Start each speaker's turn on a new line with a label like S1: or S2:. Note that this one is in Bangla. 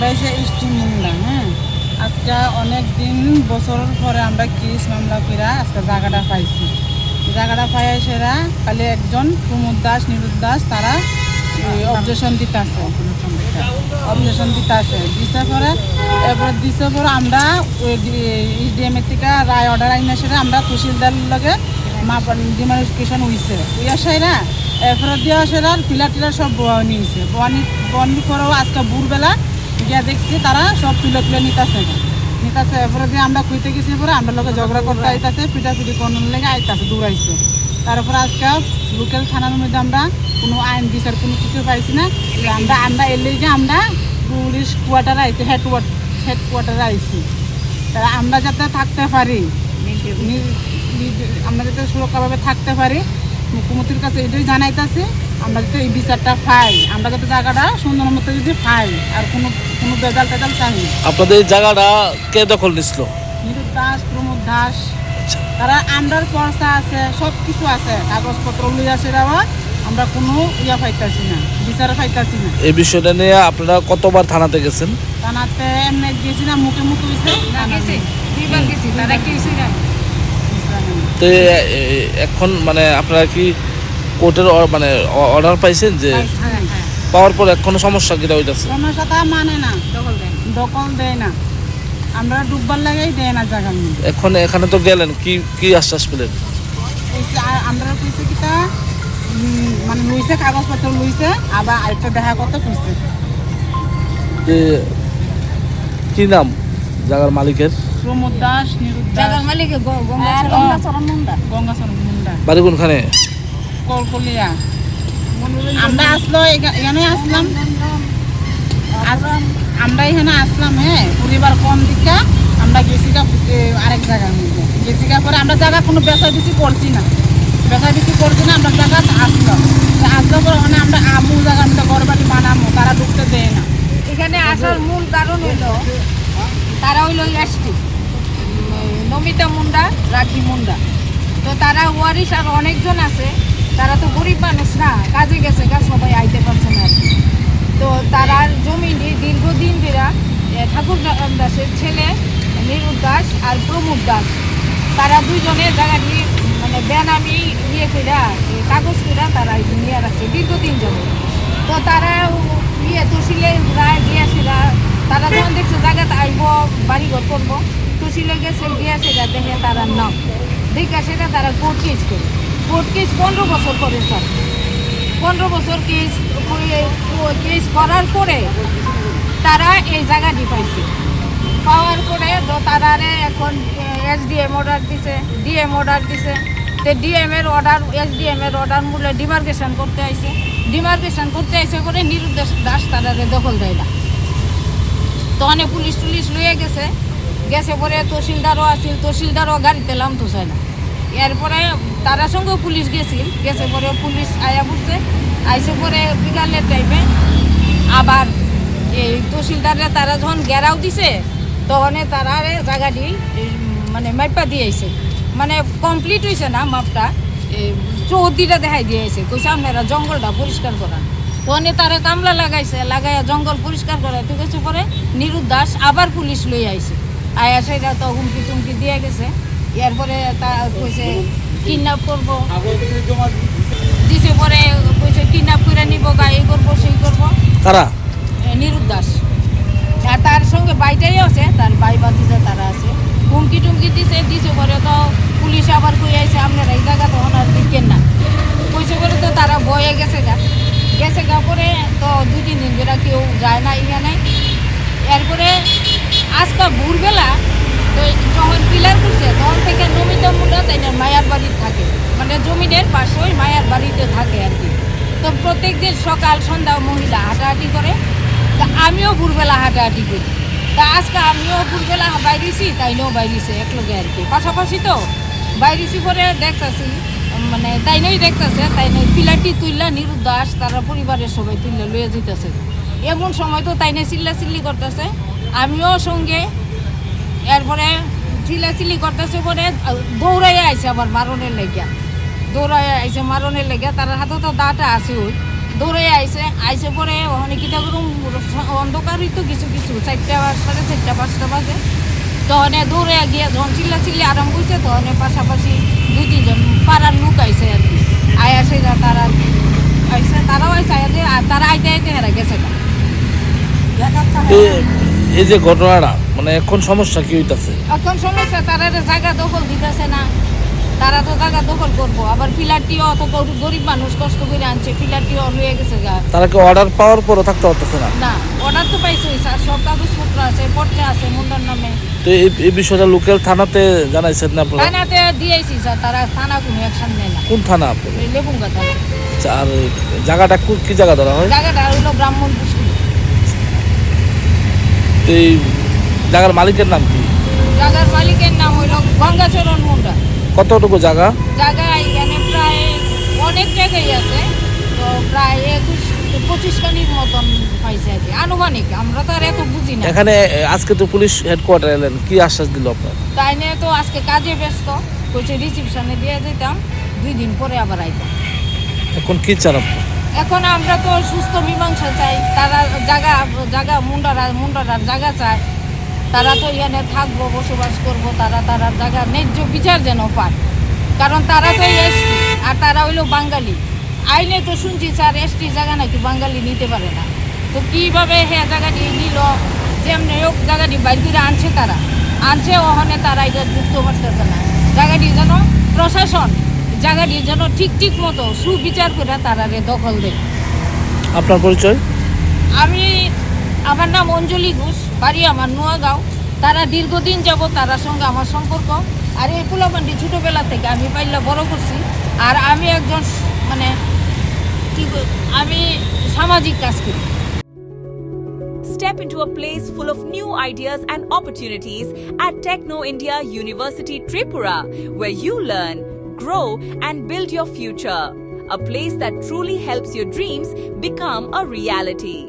S1: আমরা এসে স্টিম মুন্ডা। হ্যাঁ, আজকে অনেক দিন বছরের পরে আমরা কেস মামলা করে আজকে জায়গাটা পাইছি। জায়গাটা পাই সেরা খালি একজন প্রমোদ দাস, নিরুদ দাস তারা অবজেকশন দিতে আছে, দিছে পরে এরপরে দিছে পরে আমরা ইসডিএমের থেকে রায় অর্ডার আইনা সেরা আমরা তহসিলদার লগে ডিমার্কেশন হয়েছে ইয়া সাইরা এরপরে দেওয়া সেরার পিলার টিলার সব বহানি হয়েছে। বহানি করেও আজকে ভোরবেলা গিয়া দেখছি তারা সব তুলে নিতেছে। এরপরে দিয়ে আমরা খুঁজতে গেছি পরে আমরা লোকে ঝগড়া করতে আইতাছে, পিটাপিটি কোনোর লেগে আইতাছে, দৌড়াইছে। তারপরে আজকে লোকাল থানার মধ্যে আমরা কোনো আইন বিচার কোনো কিছু পাইছি না। আমরা এর লেগে আমরা পুলিশ কোয়ার্টারে আইছি, হেড কোয়ার্টারে আইছি। তারা আমরা যাতে থাকতে পারি, আমরা যাতে সুরক্ষাভাবে থাকতে পারি, মুখ্যমন্ত্রীর কাছে এটাই জানাইতেছি। আমরা যাতে এই বিচারটা পাই, আমরা যাতে জায়গাটা সুন্দর মতো যদি পাই, আর কোনো বেজাল টেজাল চাই।
S2: আপনাদের এই জায়গাটা কে দখল নিছিল?
S1: নিরুদ দাস, প্রমোদ দাস, তারা আমরার পয়সা আছে, সব কিছু আছে, কাগজপত্র লইয়া সেরাও আমরা কোনো ইয়া পাইতাছি না, বিচার পাইতাছি না।
S2: এই বিষয়টা নিয়ে আপনারা কতবার থানাতে গেছেন?
S1: থানাতে এমনি গেছি না, মুখে হয়েছে, তারা কিছু না।
S2: তো এখন মানে আপনারা কি কোর্টের মানে অর্ডার পাইছেন যে পাওয়ার পর কোনো সমস্যা কিনা হইতাছে?
S1: সমস্যা তা মানে না, দখল দেয় না, আমরা ডুববার লাগাই দেয় না জায়গার মধ্যে।
S2: এখন এখানে তো গেলেন, কি আশ্বাস পেলেন?
S1: আমরা কইছে কিটা মানে লইছে, কাগজপত্র লইছে, আবার আরেকটা দেখা করতে কইছে।
S2: যে কি নাম জায়গার মালিকের?
S1: প্রমোদ দাস, নিরুদ দাস।
S3: জায়গার মালিক গঙ্গাচরণ মুন্ডা।
S2: বাড়ি কোনখানে?
S1: কলকলিয়া। আমরা এখানে আসলাম, আমরা এখানে আসলাম। হ্যাঁ, পরিবার কম দিকা আমরা গেছি আরেক জায়গার মধ্যে গেছি পরে আমরা জায়গা কোনো বেচি করছি না, আমরা জায়গা আসলো পরে মানে আমরা আমু জায়গার মধ্যে ঘর বাড়ি বানামো, তারা ঢুকতে দেয় না।
S3: এখানে আসার মূল কারণ হইল তারা হইল এসটি নমিতা মুন্ডা, রাখি মুন্ডা। তো তারা ওয়ারিশ আর অনেকজন আছে, তারা তো গরিব মানুষ না, কাজে গেছে, সবাই আইতে পারছে না। তো তারা জমিনে দীর্ঘদিন ধরে ঠাকুর দাসের ছেলে নিরুদ দাস আর প্রমোদ দাস, তারা দুইজনে জায়গাটি মানে বেনামি ইয়ে করে কাগজ করে তারা নিয়ে রাখছে দীর্ঘদিন যাবে। তো তারা তহসিলে রায় গিয়েছিল, তারা যখন দেখছে জায়গাতে আইব বাড়িঘর করবো, তহসিলে গেছে গিয়েছিল, দেখে তারা নাম দেখে সেটা তারা কোর্ট কেস করে। কোর্ট কেস 15 বছর করে, স্যার 15 বছর কেস করার পরে তারা এই জায়গাটি পাইছে। পাওয়ার পরে তো তারা এখন এসডিএম অর্ডার দিছে, ডিএম অর্ডার দিছে। তো ডিএমের অর্ডার, এসডিএমের অর্ডার মূলে ডিমার্কেশন করতে আইসে করে নিরুদ দাস তারা দখল দেয় না। তো অনেক পুলিশ লইয়ে গেছে পরে তহসিলদারও আসিল, তহসিলদারও গাড়িতে নামতো চায় না। এরপরে তারা সঙ্গে পুলিশ গেছে পরে পুলিশ আয়া পড়ছে, আইসে পরে বিকালের টাইমে আবার এই তহসিলদারে তারা যখন ঘেরাও দিছে তখন তারা জায়গাটি মানে মাপা দিয়ে আইছে, মানে কমপ্লিট হয়েছে না মাপটা, চৌহদ্দিটা দেখাই দিয়ে আইছে, কইছে আপনারা জঙ্গলটা পরিষ্কার করান। তখন তারা কামলা লাগাইয়া জঙ্গল পরিষ্কার করাইতে গেছে পরে নিরুদ দাস আবার পুলিশ লই আইছে, আয়া সেটা তো হুমকি টুমকি দিয়ে গেছে। এরপরে তা কইছে কিডন্যাপ করবো দিছে, পরে কইছে কিডন্যাপ করে নিব, এই করবো সেই করবো।
S2: কারা?
S3: নিরুদ দাস আর তার সঙ্গে বাইটাই আছে, তার বাই বাতিজা তারা আছে, হুমকি টুমকি দিছে পরে তো পুলিশ আবার কই আইছে আপনারা এই জায়গা তখন আর দেখেন না, কইছে করে তো তারা বয়ে গেছে গা পরে তো 2-3 দিন ধরে কেউ যায় না এখানে। এরপরে আজকে ভোরবেলা তো যখন পিলার করছে তখন থেকে নমিতা মুন্ডা তাই না মায়ার বাড়িতে থাকে, মানে জমিনের পাশে মায়ার বাড়িতে থাকে আর কি। তো প্রত্যেক দিন সকাল সন্ধ্যা মহিলা হাঁটাহাঁটি করে, তা আমিও ভোরবেলা হাঁটাহাঁটি করি। তা আজকে আমিও ভোরবেলা বাইরেছি, তাইলেও বাইরেছে একলগে আর কি, পাশাপাশি তো বাইরেছি করে দেখতেছি, মানে তাইনই দেখতেছে, তাইনই পিলারটি তুললা নিরুদ দাস তারা পরিবারের সবাই তুললা লইয়া যেতেছে। এমন সময় তো তাইনে চিল্লাচিল্লি করতেছে, আমিও সঙ্গে। এরপরে চিল্লাচিল্লি করতেছে পরে দৌড়াইয়া আইসে আবার মারণের লেগিয়া, তার হাতে তো দাটা আছে, ওই দৌড়ে আইসে পরে ওখানে কিতা করুম অন্ধকারই তো কিছু 4টা 4:30 বাজে তখন দৌড়ে গিয়ে যখন চিল্লি আরম্ভ করছে তখন পাশাপাশি 2-3 জন পাড়ার লোক আইসে আর কি আসে তারা আইসে তারাও আইসে আর তারা আইতে হেরা গেছে
S2: এই যে ঘটনাটা মানে এখন সমস্যা কি হইতাছে?
S3: এখন সমস্যা তারা জায়গা দখল দিতেছে না, তারা তো জায়গা দখল করবো, আবার ফিলারটিও অত গরিব মানুষ কষ্ট করে আনছে, ফিলারটিও লয়ে গেছে গা।
S2: তারা কি অর্ডার পাওয়ার পরও থাকতে পারতেছে না?
S3: না, অর্ডার তো পাইছে স্যার, সব কাগজপত্র আছে, পর্চা আছে মুন্ডার নামে।
S2: তো এই বিষয়টা লোকাল থানাতে জানাইছেন না আপনারা?
S3: থানাতে দিয়েছি স্যার, তারা থানা কোনো অ্যাকশন নেয় না।
S2: কোন থানা আপনাদের?
S3: লেবুঙ্গা থানা।
S2: আর জায়গাটা কি জায়গা ধরা হয়?
S3: জায়গাটা হইলো ব্রাহ্মণ পুষ্কর।
S2: এই জায়গার মালিকের নাম কি?
S3: জায়গার মালিকের নাম হইলো গঙ্গাচরণ মুন্ডা।
S2: কতটুকু জায়গা?
S3: জায়গা এখানে প্রায় অনেক জায়গায় আছে, তো প্রায় 21-25 কানির মতন পাইছে আর কি, আনুমানিক, আমরা তো আর এত বুঝি না।
S2: এখানে আজকে তো পুলিশ হেডকোয়ার্টার এলেন, কি আশ্বাস দিল আপনার?
S3: তাই নিয়ে তো আজকে কাজে ব্যস্ত, কইছে রিসিপশনে দিয়ে যেতাম, 2 দিন পরে আবার আইতাম।
S2: এখন কি চান আপনি?
S3: এখন আমরা তো সুস্থ মীমাংসা চাই, তারা জায়গা মুন্ডারার জায়গা চায়, তারা তো এখানে থাকবো, বসবাস করবো, তারা জায়গা ন্যায্য বিচার যেন পায়, কারণ তারা তো এসটি আর তারা হইলো বাঙালি। আইনে তো শুনছি স্যার এসটি জায়গা নাকি বাঙালি নিতে পারে না, তো কীভাবে হ্যাঁ জায়গাটি নিল, যেমনি হোক জায়গাটি বাইর করে আনছে ওখানে তারা এটা যুক্ত করতেছে না। জায়গাটি যেন প্রশাসন জায়গাটি যেন ঠিক মতো সুবিচার করে তারা দখল দেয়।
S2: আপনার পরিচয়?
S3: আমার নাম অঞ্জলি ঘোষ, বাড়ি আমার নোয়াগাঁও। তারা দীর্ঘদিন যাবো, তার সঙ্গে আমার সম্পর্ক, আর এই পোলাপান্ডি ছোটোবেলা থেকে আমি পাইলা বড় করছি, আর আমি একজন মানে আমি সামাজিক কাজ করি।
S4: Step into a place full of new ideas and opportunities at Techno India University Tripura, where you learn, grow and build your future. A place that truly helps your dreams become a reality.